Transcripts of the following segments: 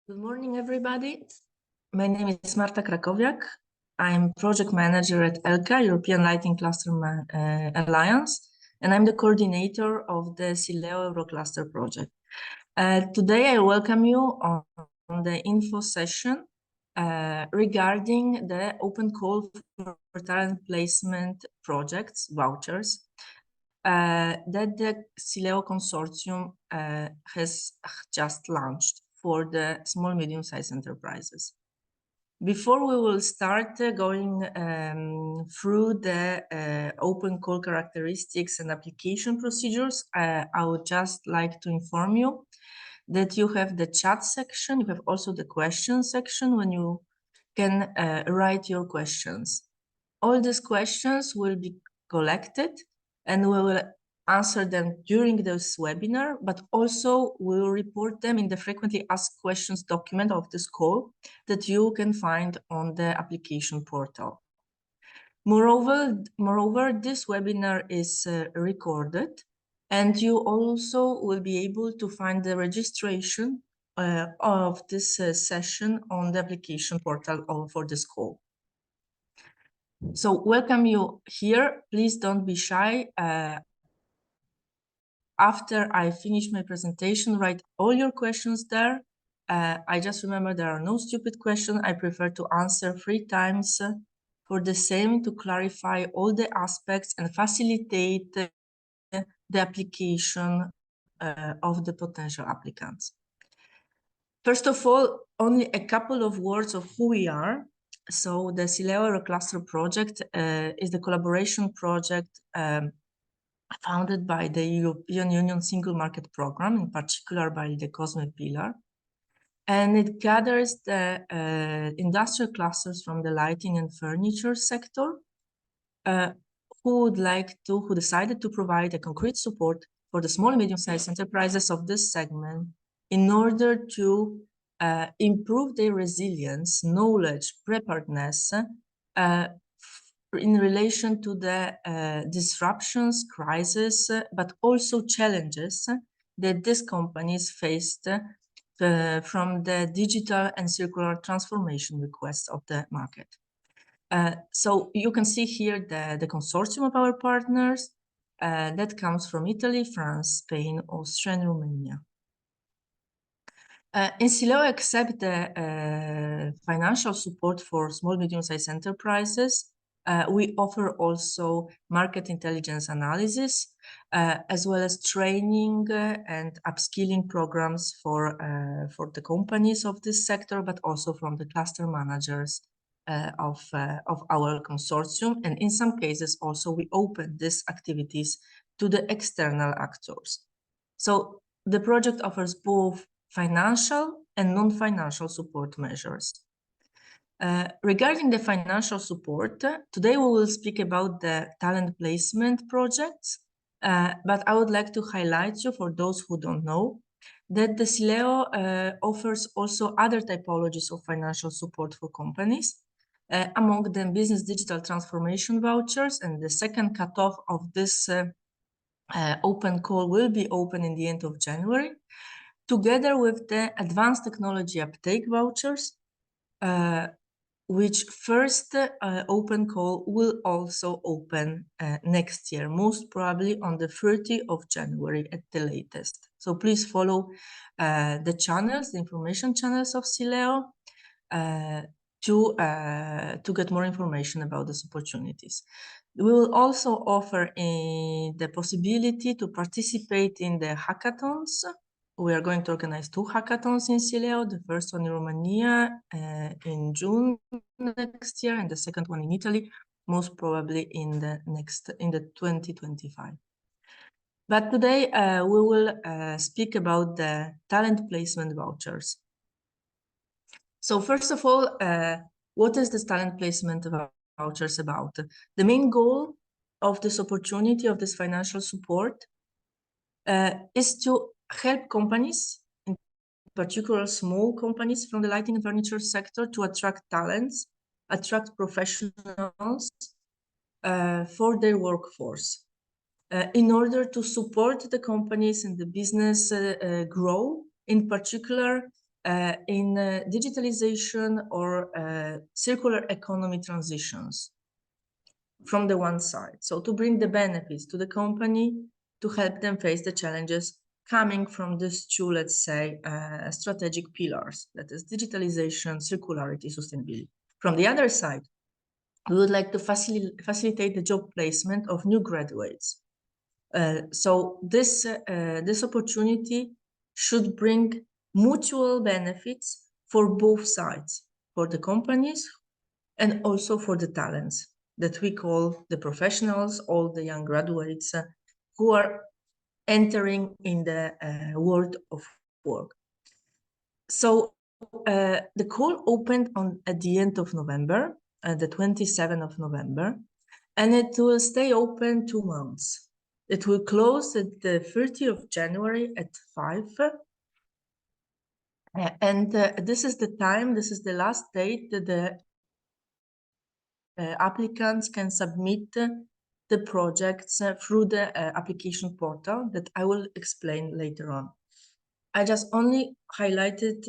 Good morning, everybody. My name is Marta Krakowiak. I'm project manager at ELCA, European Lighting Cluster Alliance, and I'm the coordinator of the SILEO Eurocluster project. Today, I welcome you on the info session regarding the open call for talent placement projects, vouchers, that the SILEO consortium has just launched for the small, medium-sized enterprises. Before we will start going through the open call characteristics and application procedures, I would just like to inform you that you have the chat section, you have also the question section when you can write your questions. All these questions will be collected and we will answer them during this webinar, but also we'll report them in the frequently asked questions document of this call that you can find on the application portal. Moreover, this webinar is recorded, and you also will be able to find the registration of this session on the application portal for this call. So welcome you here. Please don't be shy. After I finish my presentation, write all your questions there. I just remember there are no stupid questions. I prefer to answer 3 times for the same to clarify all the aspects and facilitate the application of the potential applicants. First of all, only a couple of words of who we are. So the SILEO Eurocluster project is the collaboration project founded by the European Union Single Market Program, in particular by the COSME pillar. And it gathers the industrial clusters from the lighting and furniture sector who decided to provide a concrete support for the small and medium-sized enterprises of this segment in order to improve their resilience, knowledge, preparedness in relation to the disruptions, crises, but also challenges that these companies faced from the digital and circular transformation requests of the market. So you can see here the consortium of our partners that comes from Italy, France, Spain, Austria, and Romania. In SILEO, except the financial support for small, medium-sized enterprises, we offer also market intelligence analysis, as well as training and upskilling programs for the companies of this sector, but also from the cluster managers of our consortium. And in some cases, also we open these activities to the external actors. So the project offers both financial and non-financial support measures. Regarding the financial support, today we will speak about the talent placement projects, but I would like to highlight you, for those who don't know, that the SILEO offers also other typologies of financial support for companies, among them business digital transformation vouchers, and the second cutoff of this open call will be open in the end of January, together with the advanced technology uptake vouchers, which first open call will also open next year, most probably on the 30th of January at the latest. So please follow the channels, the information channels of SILEO to get more information about these opportunities. We will also offer the possibility to participate in the hackathons. We are going to organize 2 hackathons in SILEO, the first one in Romania in June next year, and the second one in Italy, most probably in the 2025. But today we will speak about the talent placement vouchers. So first of all, what is this talent placement vouchers about? The main goal of this opportunity, of this financial support, is to help companies, in particular small companies from the lighting and furniture sector, to attract talents, attract professionals for their workforce, in order to support the companies and the business grow, in particular in digitalization or circular economy transitions from the one side. So to bring the benefits to the company, to help them face the challenges coming from these two, let's say, strategic pillars, that is digitalization, circularity, sustainability. From the other side, we would like to facilitate the job placement of new graduates. So this opportunity should bring mutual benefits for both sides, for the companies and also for the talents that we call the professionals, all the young graduates who are entering in the world of work. So the call opened at the end of November, the 27th of November, and it will stay open 2 months. It will close at the 30th of January at 5. And this is the time, this is the last date that the applicants can submit the projects through the application portal that I will explain later on. I just only highlighted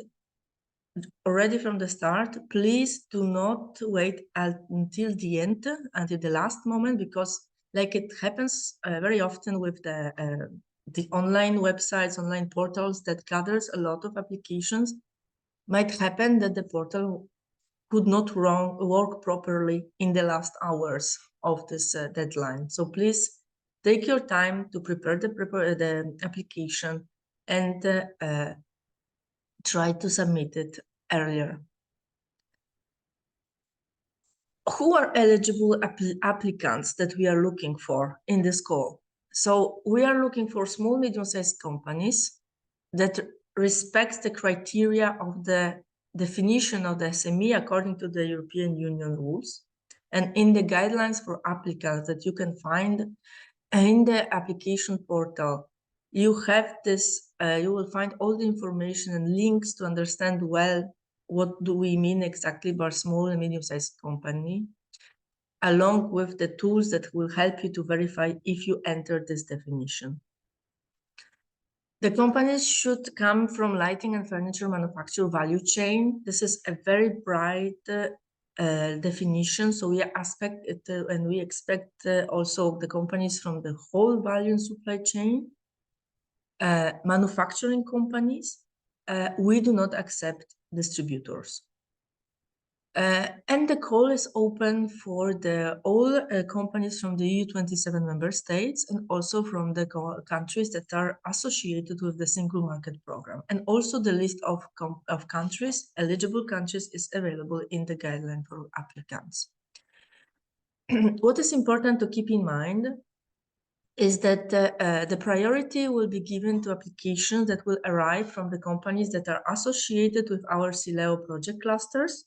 already from the start, please do not wait until the end, until the last moment, because like it happens very often with the online websites, online portals that gathers a lot of applications, might happen that the portal could not work properly in the last hours of this deadline. So please take your time to prepare the application and try to submit it earlier. Who are eligible applicants that we are looking for in this call? So we are looking for small, medium-sized companies that respects the criteria of the definition of the SME according to the European Union rules and in the guidelines for applicants that you can find in the application portal. You have this, you will find all the information and links to understand well what do we mean exactly by small and medium-sized company, along with the tools that will help you to verify if you enter this definition. The companies should come from lighting and furniture manufacture value chain. This is a very bright definition. So we expect it, and we expect also the companies from the whole value and supply chain. Manufacturing companies, we do not accept distributors. And the call is open for all companies from the EU 27 member states and also from the countries that are associated with the single market program. And also the list of countries, eligible countries, is available in the guideline for applicants. What is important to keep in mind is that the priority will be given to applications that will arrive from the companies that are associated with our SILEO project clusters,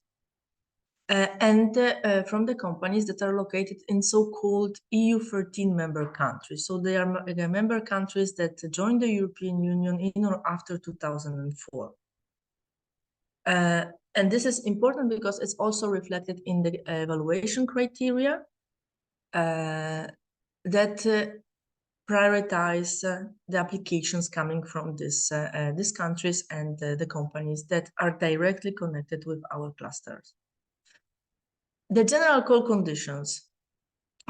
and from the companies that are located in so-called EU 13 member countries. So they are the member countries that joined the European Union in or after 2004. And this is important because it's also reflected in the evaluation criteria that prioritize the applications coming from these countries and the companies that are directly connected with our clusters. The general call conditions.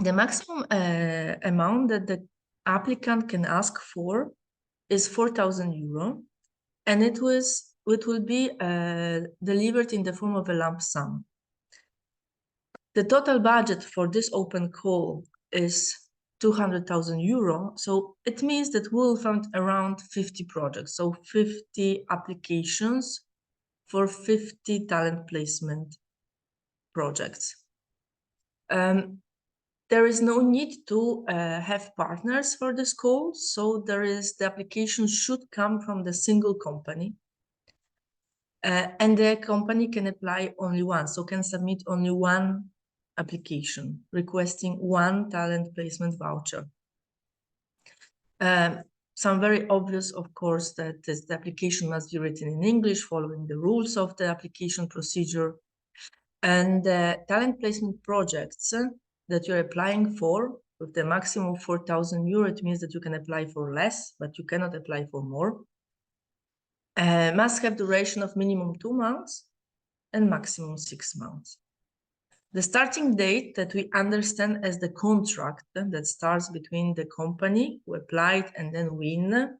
The maximum amount that the applicant can ask for is 4,000 euro, and it will be delivered in the form of a lump sum. The total budget for this open call is 200,000 euro, so it means that we'll fund around 50 projects, so 50 applications for 50 talent placement projects. There is no need to have partners for this call, so the application should come from the single company, and the company can apply only once, so can submit only one application requesting one talent placement voucher. Some very obvious, of course, that the application must be written in English, following the rules of the application procedure. And talent placement projects that you're applying for, with the maximum of 4,000 euro, it means that you can apply for less, but you cannot apply for more. must have duration of minimum 2 months and maximum 6 months. The starting date that we understand as the contract that starts between the company who applied and then win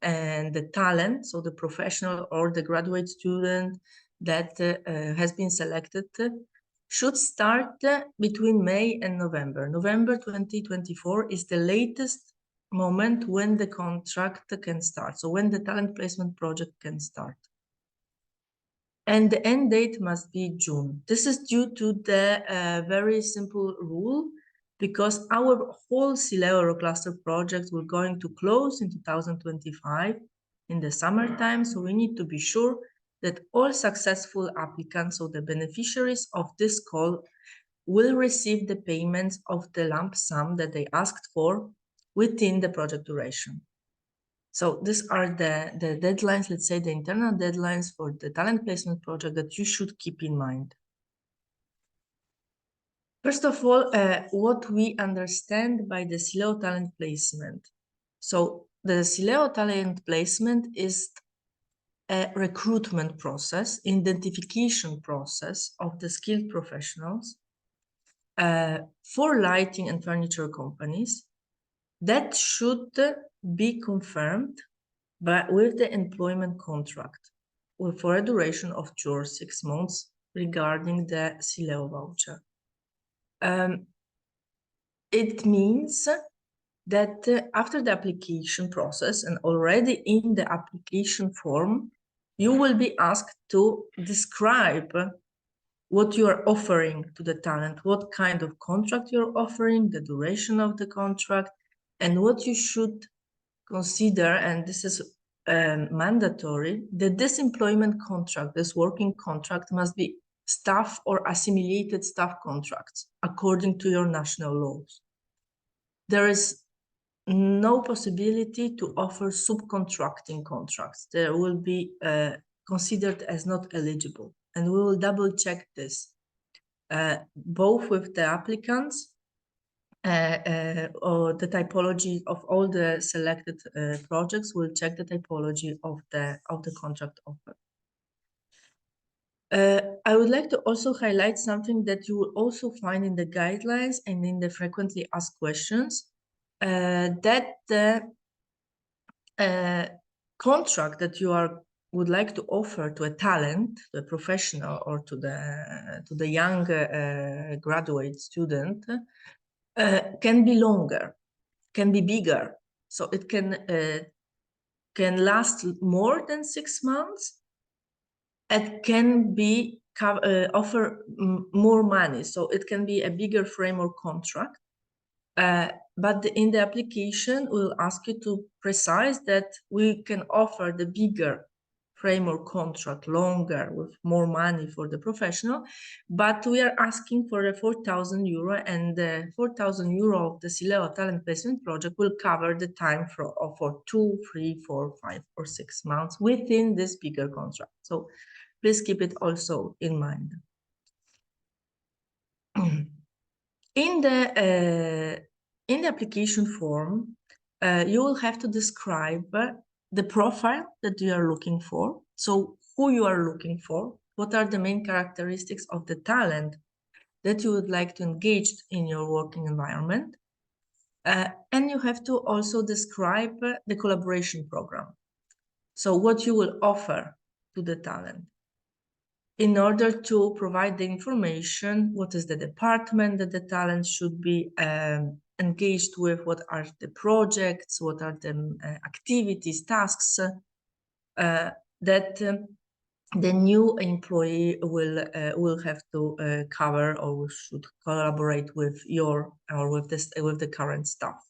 and the talent, so the professional or the graduate student that has been selected, should start between May and November. November 2024 is the latest moment when the contract can start, so when the talent placement project can start. And the end date must be June. This is due to the very simple rule, because our whole SILEO Eurocluster project will going to close in 2025 in the summertime. So we need to be sure that all successful applicants, so the beneficiaries of this call, will receive the payments of the lump sum that they asked for within the project duration. So these are the deadlines, let's say the internal deadlines for the talent placement project that you should keep in mind. First of all, what we understand by the SILEO talent placement. So the SILEO talent placement is a recruitment process, identification process of the skilled professionals for lighting and furniture companies that should be confirmed but with the employment contract for a duration of 2 or 6 months regarding the SILEO voucher. It means that after the application process and already in the application form, you will be asked to describe what you are offering to the talent, what kind of contract you're offering, the duration of the contract, and what you should consider, and this is mandatory, that this employment contract, this working contract, must be staff or assimilated staff contracts according to your national laws. There is no possibility to offer subcontracting contracts. They will be considered as not eligible, and we will double check this both with the applicants or the typology of all the selected projects. Will check the typology of the contract offer. I would like to also highlight something that you will also find in the guidelines and in the frequently asked questions, that the contract that you would like to offer to a talent, to a professional, or to the young graduate student can be longer, can be bigger. So it can last more than 6 months. It can be offer more money. So it can be a bigger framework contract. But in the application, we'll ask you to precise that we can offer the bigger framework contract longer with more money for the professional, but we are asking for a 4,000 euro, and the 4,000 euro of the SILEO talent placement project will cover the time for 2, 3, 4, 5, or 6 months within this bigger contract. So please keep it also in mind. In the application form, you will have to describe the profile that you are looking for. So who you are looking for, what are the main characteristics of the talent that you would like to engage in your working environment. And you have to also describe the collaboration program. So what you will offer to the talent in order to provide the information, what is the department that the talent should be engaged with, what are the projects, what are the activities, tasks that the new employee will have to cover or should collaborate with with the current staff.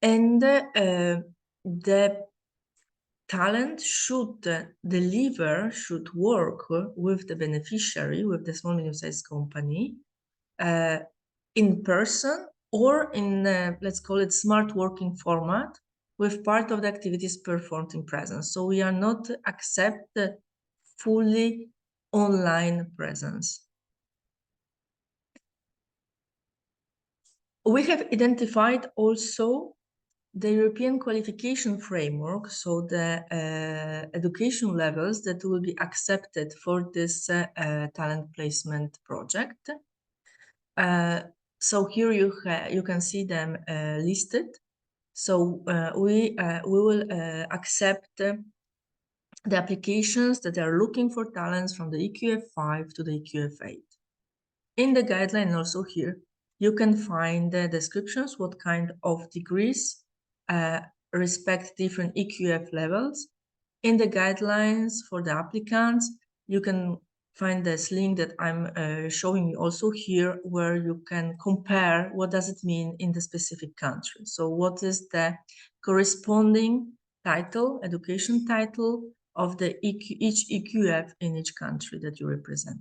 And the talent should work with the beneficiary, with the small medium-sized company, in person or in, let's call it smart working format, with part of the activities performed in presence. So we are not accept fully online presence. We have identified also the European qualification framework, so the education levels that will be accepted for this talent placement project. So here you can see them listed. So we will accept the applications that are looking for talents from the EQF 5 to the EQF 8. In the guideline also here, you can find the descriptions, what kind of degrees respect different EQF levels. In the guidelines for the applicants, you can find this link that I'm showing you also here, where you can compare what does it mean in the specific country. So what is the corresponding title, education title of the each EQF in each country that you represent.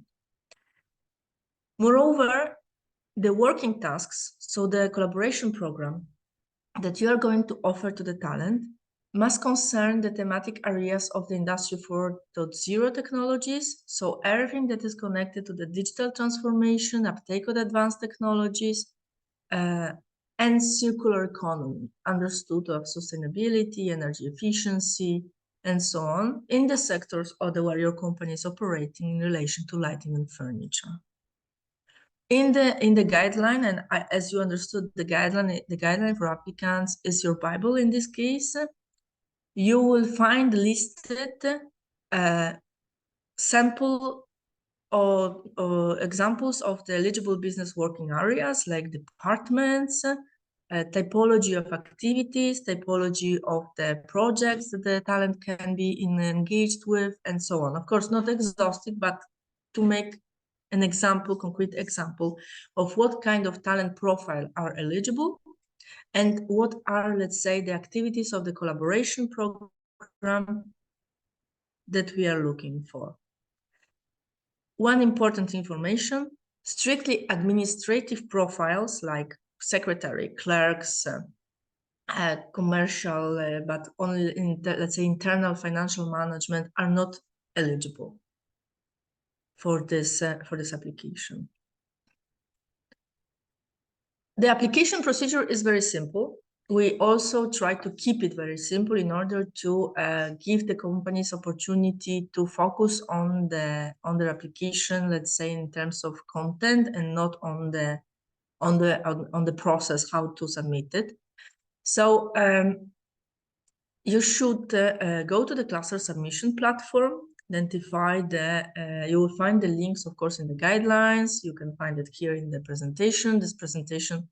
Moreover, the working tasks, so the collaboration program that you are going to offer to the talent must concern the thematic areas of the Industry 4.0 technologies, so everything that is connected to the digital transformation, uptake of advanced technologies, and circular economy, understood of sustainability, energy efficiency, and so on, in the sectors where your company is operating in relation to lighting and furniture. In the guideline, and as you understood, the guideline for applicants is your Bible in this case. You will find listed sample or examples of the eligible business working areas, like departments, typology of activities, typology of the projects that the talent can be engaged with, and so on. Of course, not exhaustive, but to make an example, concrete example of what kind of talent profile are eligible and what are, let's say, the activities of the collaboration program that we are looking for. One important information, strictly administrative profiles like secretary, clerks, commercial, but only in the, let's say, internal financial management are not eligible for this application. The application procedure is very simple. We also try to keep it very simple in order to give the companies opportunity to focus on their application, let's say, in terms of content, and not on the process, how to submit it. So you should go to the cluster submission platform, identify you will find the links, of course, in the guidelines. You can find it here in the presentation. This presentation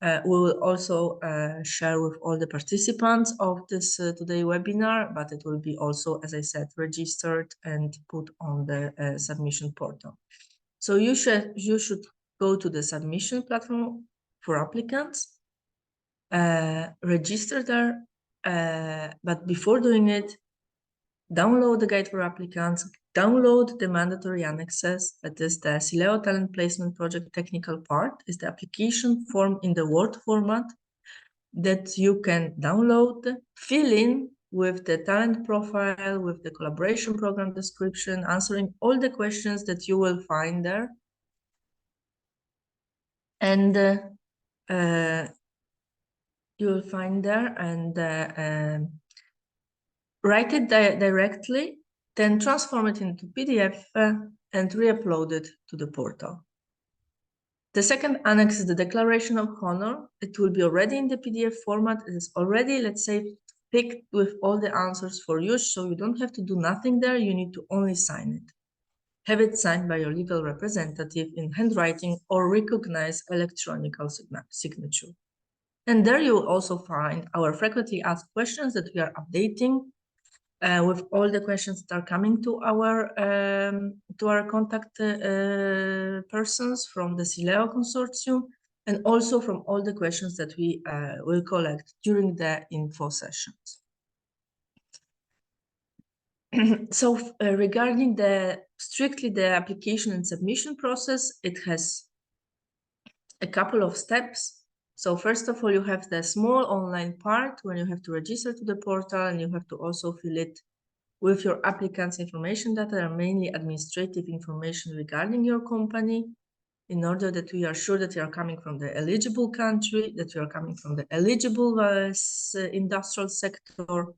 we will also share with all the participants of this today webinar, but it will be also, as I said, registered and put on the submission portal. So you should go to the submission platform for applicants, register there, but before doing it, download the guide for applicants, download the mandatory annexes, that is the SILEO Talent Placement Project technical part, is the application form in the Word format that you can download, fill in with the talent profile, with the collaboration program description, answering all the questions that you will find there. And you will find there and write it directly, then transform it into PDF and re-upload it to the portal. The second annex is the Declaration of Honor. It will be already in the PDF format. It is already, let's say, picked with all the answers for you, so you don't have to do nothing there. You need to only sign it. Have it signed by your legal representative in handwriting or recognize electronic signature. And there you will also find our frequently asked questions that we are updating with all the questions that are coming to our contact persons from the SILEO consortium, and also from all the questions that we will collect during the info sessions. So regarding strictly the application and submission process, it has a couple of steps. So first of all, you have the small online part when you have to register to the portal, and you have to also fill it with your applicant's information that are mainly administrative information regarding your company. in order that we are sure that you are coming from the eligible country, that you are coming from the eligible industrial sector.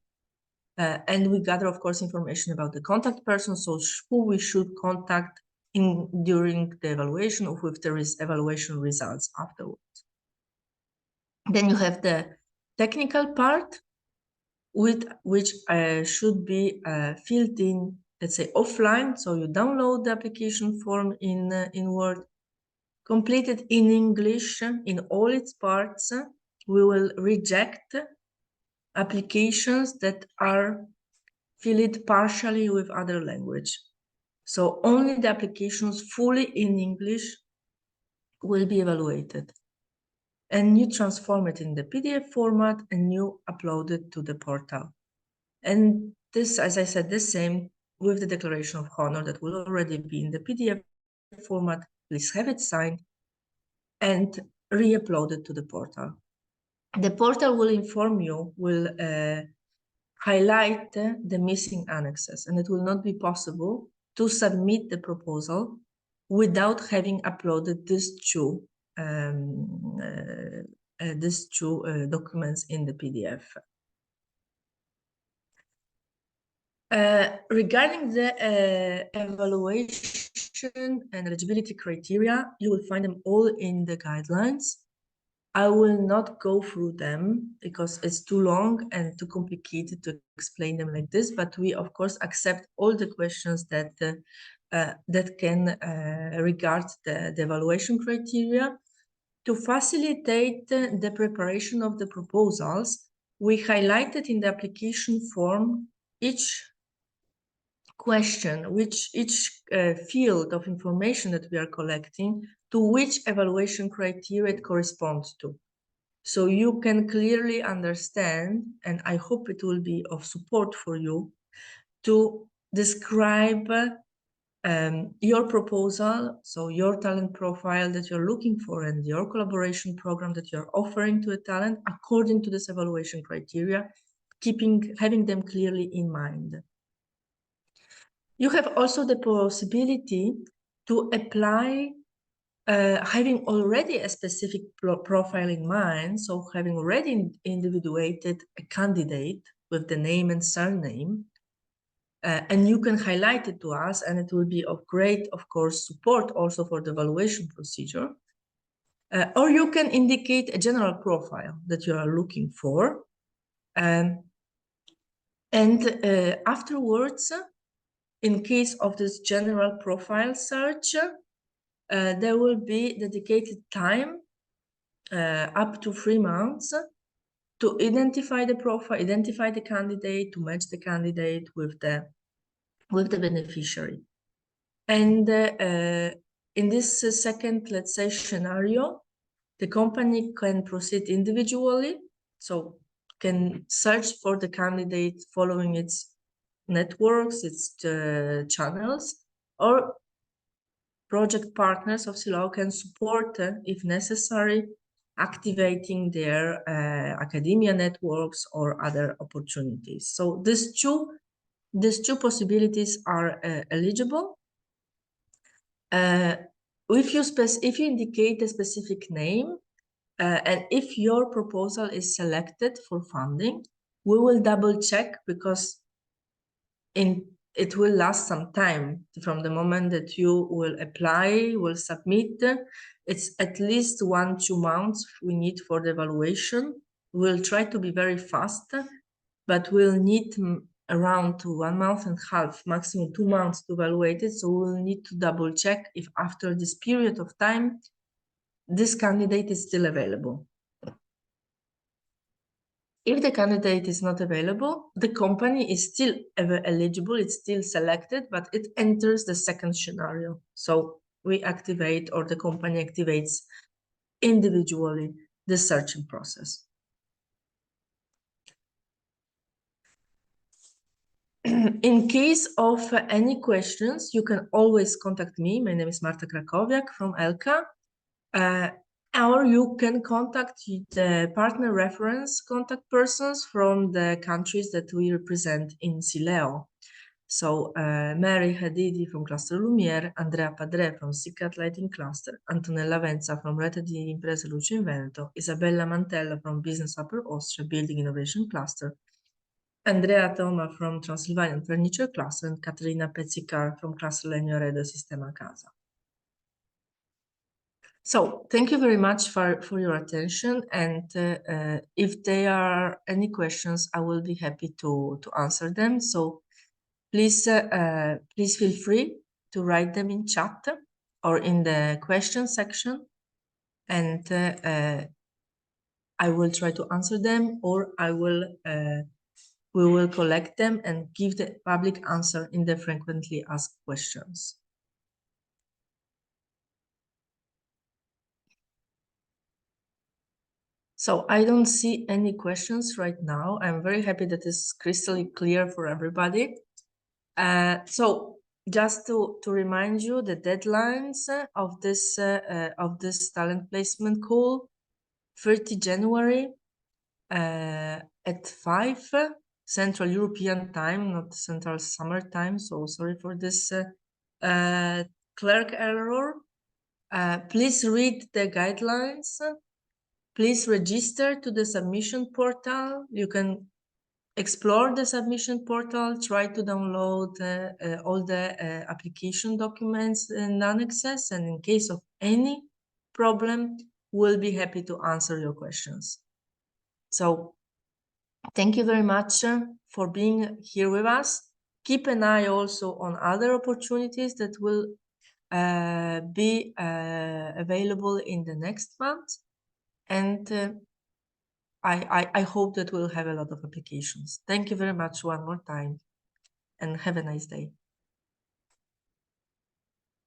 And we gather, of course, information about the contact person, so who we should contact during the evaluation, or if there is evaluation results afterwards. Then you have the technical part, which should be filled in, let's say, offline. So you download the application form in Word, completed in English in all its parts. We will reject applications that are filled partially with other language. So only the applications fully in English will be evaluated. And you transform it in the PDF format and you upload it to the portal. And this, as I said, the same with the declaration of honor that will already be in the PDF format. Please have it signed and re-upload it to the portal. The portal will inform you, will highlight the missing annexes, and it will not be possible to submit the proposal without having uploaded these two documents in the PDF. Regarding the evaluation and eligibility criteria, you will find them all in the guidelines. I will not go through them because it's too long and too complicated to explain them like this, but we, of course, accept all the questions that can regard the evaluation criteria. To facilitate the preparation of the proposals, we highlighted in the application form each question, each field of information that we are collecting, to which evaluation criteria it corresponds to. So you can clearly understand, and I hope it will be of support for you, to describe your proposal, so your talent profile that you're looking for and your collaboration program that you're offering to a talent according to this evaluation criteria, having them clearly in mind. You have also the possibility to apply having already a specific profile in mind, so having already individuated a candidate with the name and surname, and you can highlight it to us, and it will be of great, of course, support also for the evaluation procedure. Or you can indicate a general profile that you are looking for. And afterwards, in case of this general profile search, there will be dedicated time up to 3 months to identify the profile, identify the candidate, to match the candidate with the beneficiary. And in this second, let's say, scenario, the company can proceed individually, so can search for the candidate following its networks, its channels, or project partners of SILEO can support, if necessary, activating their academia networks or other opportunities. So these two possibilities are eligible. If you indicate a specific name, and if your proposal is selected for funding, we will double check, because it will last some time from the moment that you will apply, will submit. It's at least 1-2 months we need for the evaluation. We'll try to be very fast, but we'll need around 1.5 months, maximum 2 months to evaluate it. So we'll need to double check if after this period of time, this candidate is still available. If the candidate is not available, the company is still eligible, it's still selected, but it enters the second scenario. So we activate, or the company activates individually, the searching process. In case of any questions, you can always contact me. My name is Marta Krakowiak from ELKA. Or you can contact the partner reference contact persons from the countries that we represent in SILEO. So Mary Hadidi from Cluster Lumiere, Andrea Padre from Secret Lighting Cluster, Antonella Venza from Rete di Imprese Luce in Veneto, Isabella Mantella from Business Upper Austria Building Innovation Cluster, Andrea Toma from Transylvanian Furniture Cluster, and Caterina Pezzicar from Cluster Legno Arredo Sistema Casa. So thank you very much for your attention, and if there are any questions, I will be happy to answer them. So please feel free to write them in chat or in the question section, and I will try to answer them, or we will collect them and give the public answer in the frequently asked questions. So I don't see any questions right now. I'm very happy that it's crystal clear for everybody. So just to remind you, the deadlines of this talent placement call, 30 January at 5 Central European time, not Central Summer time. So sorry for this clerk error. Please read the guidelines. Please register to the submission portal. You can explore the submission portal, try to download all the application documents and annexes, and in case of any problem, we'll be happy to answer your questions. So thank you very much for being here with us. Keep an eye also on other opportunities that will be available in the next month. And I hope that we'll have a lot of applications. Thank you very much one more time, and have a nice day.